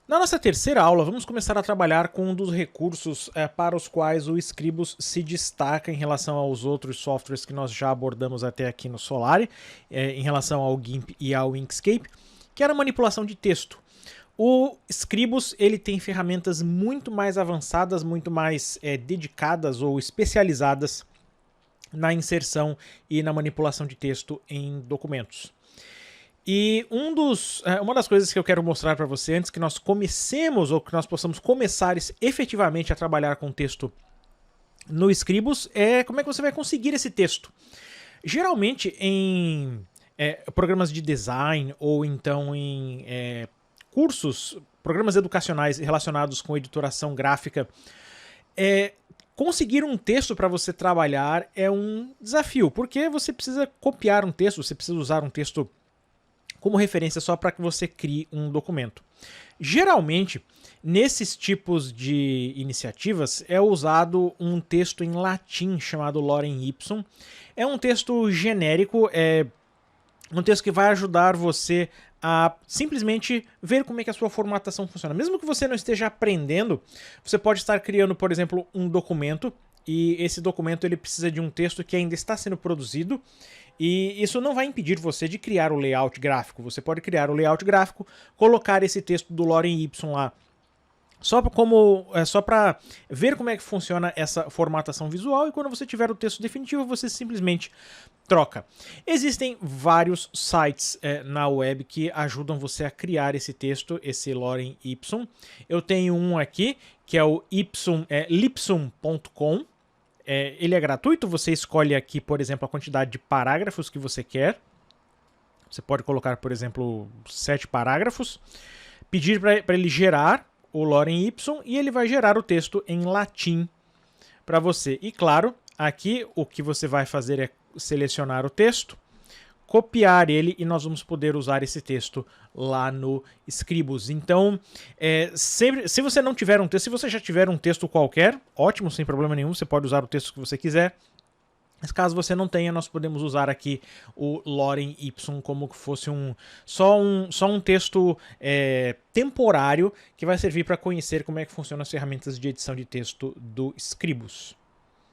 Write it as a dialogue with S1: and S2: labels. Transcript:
S1: Na nossa terceira aula, vamos começar a trabalhar com um dos recursos para os quais o Scribus se destaca em relação aos outros softwares que nós já abordamos até aqui no Solari, em relação ao GIMP e ao Inkscape, que era a manipulação de texto. O Scribus ele tem ferramentas muito mais avançadas, muito mais dedicadas ou especializadas na inserção e na manipulação de texto em documentos. E uma das coisas que eu quero mostrar para você antes que nós comecemos ou que nós possamos começar efetivamente a trabalhar com texto no Scribus é como é que você vai conseguir esse texto. Geralmente em programas de design ou então em cursos, programas educacionais relacionados com editoração gráfica, conseguir um texto para você trabalhar é um desafio, porque você precisa copiar um texto, você precisa usar um texto como referência só para que você crie um documento. Geralmente, nesses tipos de iniciativas, é usado um texto em latim chamado Lorem Ipsum. É um texto genérico, é um texto que vai ajudar você a simplesmente ver como é que a sua formatação funciona. Mesmo que você não esteja aprendendo, você pode estar criando, por exemplo, um documento, e esse documento ele precisa de um texto que ainda está sendo produzido, e isso não vai impedir você de criar o layout gráfico. Você pode criar o layout gráfico, colocar esse texto do Lorem Ipsum lá, só para ver como é que funciona essa formatação visual, e quando você tiver o texto definitivo, você simplesmente troca. Existem vários sites na web que ajudam você a criar esse texto, esse Lorem Ipsum. Eu tenho um aqui, que é o lipsum.com. Ele é gratuito, você escolhe aqui, por exemplo, a quantidade de parágrafos que você quer. Você pode colocar, por exemplo, 7 parágrafos. Pedir para ele gerar o Lorem Ipsum e ele vai gerar o texto em latim para você. E claro, aqui o que você vai fazer é selecionar o texto, copiar ele e nós vamos poder usar esse texto lá no Scribus. Então, se você não tiver um texto, se você já tiver um texto qualquer, ótimo, sem problema nenhum, você pode usar o texto que você quiser. Mas caso você não tenha, nós podemos usar aqui o Lorem Ipsum como que fosse só um texto temporário que vai servir para conhecer como é que funcionam as ferramentas de edição de texto do Scribus.